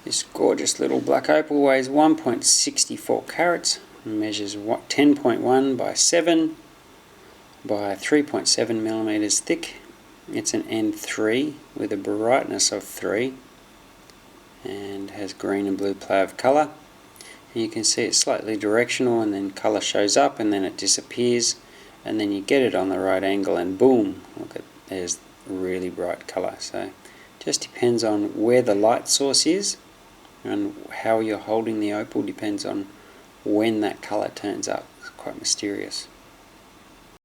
This gorgeous little black opal weighs 1.64 carats and measures 10.1 by 7 by 3.7 millimeters thick. It's an N3 with a brightness of 3 and has green and blue play of colour. And you can see it's slightly directional, and then colour shows up and then it disappears, and then you get it on the right angle and boom, look at, there's really bright colour. So just depends on where the light source is, and how you're holding the opal depends on when that colour turns up. It's quite mysterious.